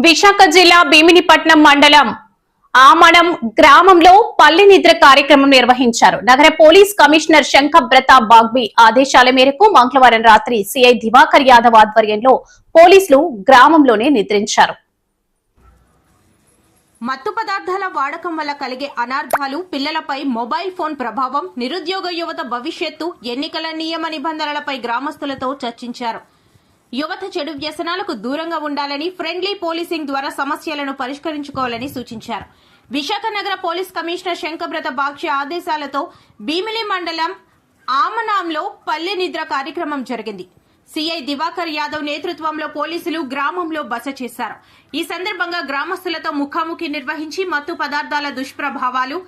విశాఖ జిల్లా భీమినిపట్నం మండలం ఆమణం గ్రామంలో పల్లె నిద్ర కార్యక్రమం నిర్వహించారు. నగర పోలీస్ కమిషనర్ శంఖబ్రత బాగ్బీ ఆదేశాల మేరకు మంగళవారం రాత్రి సిఐ దివాకర్ యాదవ్ ఆధ్వర్యంలో పోలీసులు గ్రామంలోనే నిద్రించారు. మత్తు పదార్థాల వాడకం వల్ల కలిగే అనార్థాలు, పిల్లలపై మొబైల్ ఫోన్ ప్రభావం, నిరుద్యోగ యువత భవిష్యత్తు, ఎన్నికల నియమ నిబంధనలపై గ్రామస్తులతో చర్చించారు. యువత చెడు వ్యసనాలకు దూరంగా ఉండాలని, ఫ్రెండ్లీ పోలీసింగ్ ద్వారా సమస్యలను పరిష్కరించుకోవాలని సూచించారు. విశాఖ నగర పోలీస్ కమిషనర్ శంఖబ్రత బాగ్బీ ఆదేశాలతో భీమిలి మండలం ఆమనాంలో పల్లె నిద్ర కార్యక్రమం జరిగింది. సిఐ దివాకర్ యాదవ్ నేతృత్వంలో పోలీసులు గ్రామంలో బస చేశారు. ఈ సందర్భంగా గ్రామస్తులతో ముఖాముఖి నిర్వహించి మత్తు పదార్థాల దుష్ప్రభావాలు,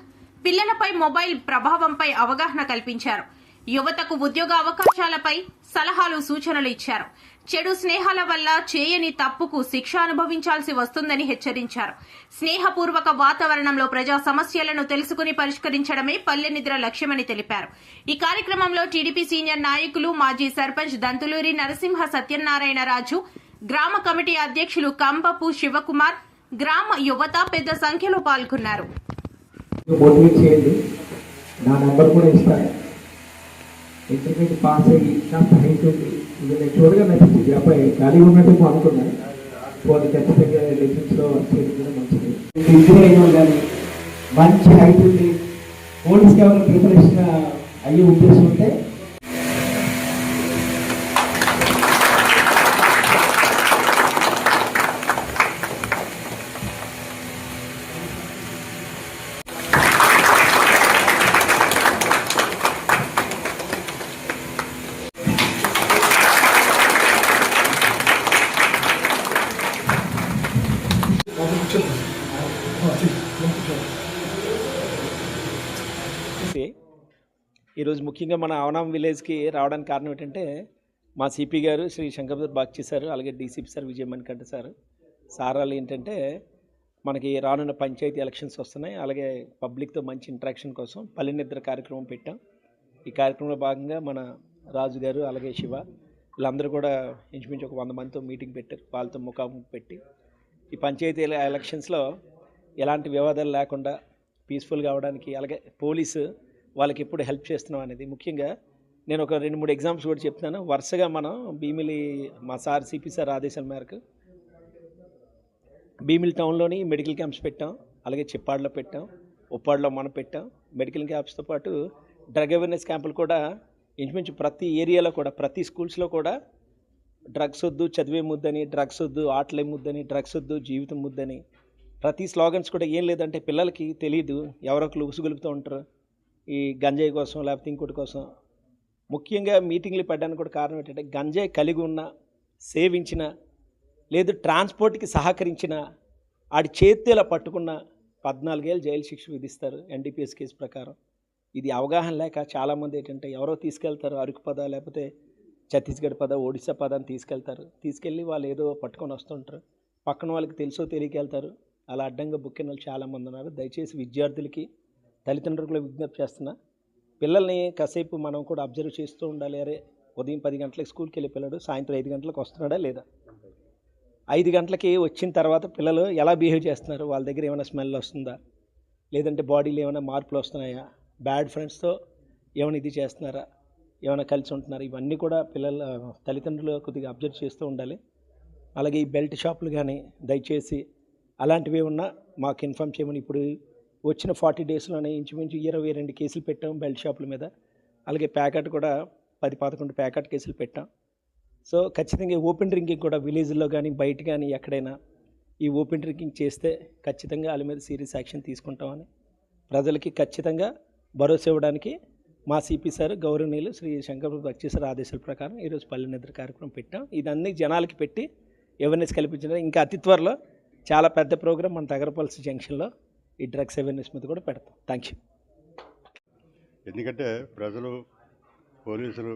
పిల్లలపై మొబైల్ ప్రభావంపై అవగాహన కల్పించారు. యువతకు ఉద్యోగ అవకాశాలపై సలహాలు, సూచనలు ఇచ్చారు. చెడు స్నేహాల వల్ల చేయని తప్పుకు శిక్ష అనుభవించాల్సి వస్తుందని హెచ్చరించారు. స్నేహపూర్వక వాతావరణంలో ప్రజా సమస్యలను తెలుసుకుని పరిష్కరించడమే పల్లె నిద్ర లక్ష్యమని తెలిపారు. ఈ కార్యక్రమంలో టీడీపీ సీనియర్ నాయకులు, మాజీ సర్పంచ్ దంతులూరి నరసింహ సత్యనారాయణ రాజు, గ్రామ కమిటీ అధ్యక్షులు కంపపు శివకుమార్, గ్రామ యువత పెద్ద సంఖ్యలో పాల్గొన్నారు. ఇంటర్మీడియట్ పాస్ అయ్యి కాస్త హైట్ ఉంది, ఇది నేను చూడగా నచ్చింది. అబ్బాయి ఖాళీగా ఉన్నట్టు అనుకున్నాను. పోనీ ఖచ్చితంగా డిఫెన్స్లో చేయడం కూడా మంచిది. ఇంజనీర్ అయినా కానీ మంచి హైట్ ఉంది, పోలీస్కి ఏమైనా ప్రిపరేషన్ అయ్యే ఉద్దేశం ఉంటే ఈరోజు ముఖ్యంగా మన ఆవనాం విలేజ్కి రావడానికి కారణం ఏంటంటే మా సిపి గారు శ్రీ శంఖబ్రత బాగ్బీ సార్, అలాగే డీసీపీ సార్ విజయమణికంఠ సారాలు ఏంటంటే మనకి రానున్న పంచాయతీ ఎలక్షన్స్ వస్తున్నాయి, అలాగే పబ్లిక్తో మంచి ఇంటరాక్షన్ కోసం పల్లె నిద్ర కార్యక్రమం పెట్టాం. ఈ కార్యక్రమంలో భాగంగా మన రాజు గారు, అలాగే శివ వీళ్ళందరూ కూడా ఇంచుమించు ఒక 100 మందితో మీటింగ్ పెట్టారు. వాళ్ళతో ముఖాముఖి పెట్టి ఈ పంచాయతీ ఎలక్షన్స్లో ఎలాంటి వివాదాలు లేకుండా పీస్ఫుల్గా అవడానికి, అలాగే పోలీసు వాళ్ళకి ఎప్పుడు హెల్ప్ చేస్తున్నాం అనేది ముఖ్యంగా నేను ఒక 2-3 ఎగ్జాంపుల్స్ కూడా చెప్తున్నాను. వరుసగా మనం భీమిలి మా సార్ సిపి సార్ ఆదేశాల మేరకు భీమిలి టౌన్లోని మెడికల్ క్యాంప్స్ పెట్టాం, అలాగే చిప్పాడులో పెట్టాం, ఉప్పాడులో మనం పెట్టాం. మెడికల్ క్యాంప్స్తో పాటు డ్రగ్ అవేర్నెస్ క్యాంపులు కూడా ఇంచుమించు ప్రతి ఏరియాలో కూడా, ప్రతి స్కూల్స్లో కూడా డ్రగ్స్ వద్దు చదివే ముద్దని, డ్రగ్స్ వద్దు ఆటలే ముద్దని, డ్రగ్స్ వద్దు జీవితం ముద్దని, ప్రతి స్లోగన్స్ కూడా ఏం లేదంటే పిల్లలకి తెలియదు, ఎవరొకరు ఉసుగొలుపుతూ ఉంటారు ఈ గంజాయి కోసం లేకపోతే ఇంకోటి కోసం. ముఖ్యంగా మీటింగ్లు పెట్టడానికి కూడా కారణం ఏంటంటే గంజాయి కలిగి ఉన్న, సేవించిన, లేదు ట్రాన్స్పోర్ట్కి సహకరించిన ఆడి చేతిలో పట్టుకున్న 14 ఏళ్ళు జైలు శిక్ష విధిస్తారు ఎన్డీపీఎస్ కేసు ప్రకారం. ఇది అవగాహన లేక చాలామంది ఏంటంటే ఎవరో తీసుకెళ్తారు, అరకు పద లేకపోతే ఛత్తీస్గఢ్ పద, ఒడిశా పద అని తీసుకెళ్ళి వాళ్ళు ఏదో పట్టుకొని వస్తుంటారు. పక్కన వాళ్ళకి తెలుసో తెలియకెళ్తారు. అలా అడ్డంగా బుక్కిన వాళ్ళు చాలామంది ఉన్నారు. దయచేసి విద్యార్థులకి, తల్లిదండ్రులకు విజ్ఞప్తి చేస్తున్నా, పిల్లల్ని కాసేపు మనం కూడా అబ్జర్వ్ చేస్తూ ఉండాలి. అరే ఉదయం 10 గంటలకు స్కూల్కి వెళ్ళి పిల్లడు సాయంత్రం 5 గంటలకు వస్తున్నాడా లేదా, 5 గంటలకి వచ్చిన తర్వాత పిల్లలు ఎలా బిహేవ్ చేస్తున్నారు, వాళ్ళ దగ్గర ఏమైనా స్మెల్ వస్తుందా, లేదంటే బాడీలో ఏమైనా మార్పులు వస్తున్నాయా, బ్యాడ్ ఫ్రెండ్స్తో ఏమైనా ఇది చేస్తున్నారా, ఏమైనా కలిసి ఉంటున్నారా, ఇవన్నీ కూడా తల్లిదండ్రులు కొద్దిగా అబ్జర్వ్ చేస్తూ ఉండాలి. అలాగే ఈ బెల్ట్ షాపులు కానీ దయచేసి అలాంటివి ఉన్నా మాకు ఇన్ఫామ్ చేయమని. ఇప్పుడు వచ్చిన 40 డేస్లోనే ఇంచుమించు 22 కేసులు పెట్టాం బెల్ట్ షాపుల మీద. అలాగే ప్యాకెట్ కూడా 10-11 ప్యాకెట్ కేసులు పెట్టాం. సో ఖచ్చితంగా ఓపెన్ డ్రింకింగ్ కూడా విలేజ్లో కానీ బయట కానీ ఎక్కడైనా ఈ ఓపెన్ డ్రింకింగ్ చేస్తే ఖచ్చితంగా వాళ్ళ మీద సీరియస్ యాక్షన్ తీసుకుంటామని ప్రజలకి ఖచ్చితంగా భరోసా ఇవ్వడానికి మా సిపి సార్ గౌరవనీయులు శ్రీ శంఖబ్రత బాగ్బీ సార్ ఆదేశాల ప్రకారం ఈరోజు పల్లె నిద్ర కార్యక్రమం పెట్టాం. ఇదన్నీ జనాలకి పెట్టి అవేర్నెస్ కల్పించడం. ఇంకా అతి త్వరలో చాలా పెద్ద ప్రోగ్రాం మన తగరపల్సి జంక్షన్లో ఈ డ్రగ్స్ అవేర్నెస్ మీద కూడా పెడతాం. Thank you. ఎందుకంటే ప్రజలు, పోలీసులు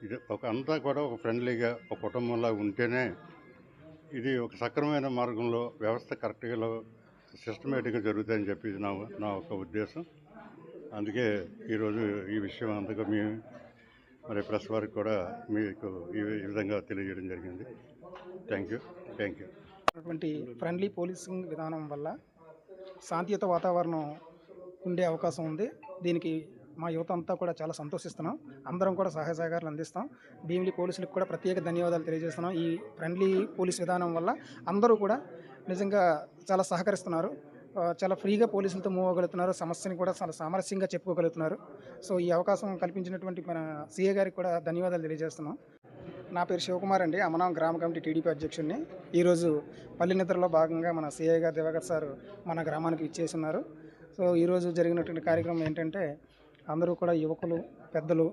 ఇది అంతా కూడా ఒక ఫ్రెండ్లీగా ఒక కుటుంబంలా ఉంటేనే ఇది ఒక సక్రమమైన మార్గంలో వ్యవస్థ కరెక్ట్గా సిస్టమేటిక్గా జరుగుతాయని చెప్పి నా ఒక ఉద్దేశం. అందుకే ఈరోజు ఈ విషయం అంతగా మరి ప్రెస్ వారికి కూడా మీకు ఈ విధంగా తెలియజేయడం జరిగింది. Thank you. అటువంటి ఫ్రెండ్లీ పోలీసింగ్ విధానం వల్ల శాంతియుత వాతావరణం ఉండే అవకాశం ఉంది. దీనికి మా యువత అంతా కూడా చాలా సంతోషిస్తున్నాం. అందరం కూడా సహాయ సహకారాలు అందిస్తాం. భీమిలి పోలీసులకు కూడా ప్రత్యేక ధన్యవాదాలు తెలియజేస్తున్నాం. ఈ ఫ్రెండ్లీ పోలీస్ విధానం వల్ల అందరూ కూడా నిజంగా చాలా సహకరిస్తున్నారు. చాలా ఫ్రీగా పోలీసులతో మూవ్ అవ్వగలుగుతున్నారు. సమస్యని కూడా చాలా సామరస్యంగా చెప్పుకోగలుగుతున్నారు. సో ఈ అవకాశం కల్పించినటువంటి మన సీఏ గారికి కూడా ధన్యవాదాలు తెలియజేస్తున్నాం. నా పేరు శివకుమార్ అండి. అమనాం గ్రామ కమిటీ టీడీపీ అధ్యక్షుడిని. ఈరోజు పల్లి నిద్రలో భాగంగా మన సీఐ గారు దివాకర్ సార్ మన గ్రామానికి ఇచ్చేస్తున్నారు. సో ఈరోజు జరిగినటువంటి కార్యక్రమం ఏంటంటే అందరూ కూడా యువకులు, పెద్దలు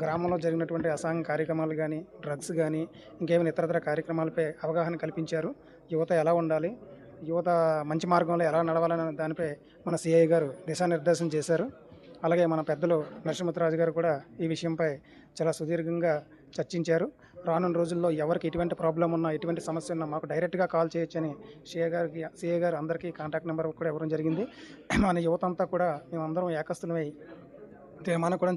గ్రామంలో జరిగినటువంటి అసాంఘిక కార్యక్రమాలు కానీ, డ్రగ్స్ కానీ, ఇంకేమైనా ఇతరతర కార్యక్రమాలపై అవగాహన కల్పించారు. యువత ఎలా ఉండాలి, యువత మంచి మార్గంలో ఎలా నడవాలనే దానిపై మన సిఐ గారు దిశానిర్దేశం చేశారు. అలాగే మన పెద్దలు నరసింహరాజు గారు కూడా ఈ విషయంపై చాలా సుదీర్ఘంగా చర్చించారు. రానున్న రోజుల్లో ఎవరికి ఎటువంటి ప్రాబ్లం ఉన్నా, ఎటువంటి సమస్య ఉన్నా మాకు డైరెక్ట్గా కాల్ చేయొచ్చని సిఐ గారు అందరికీ కాంటాక్ట్ నెంబర్ కూడా ఇవ్వడం జరిగింది. మన యువత అంతా కూడా మేమందరం ఏకస్తులమై తీర్మానం కూడా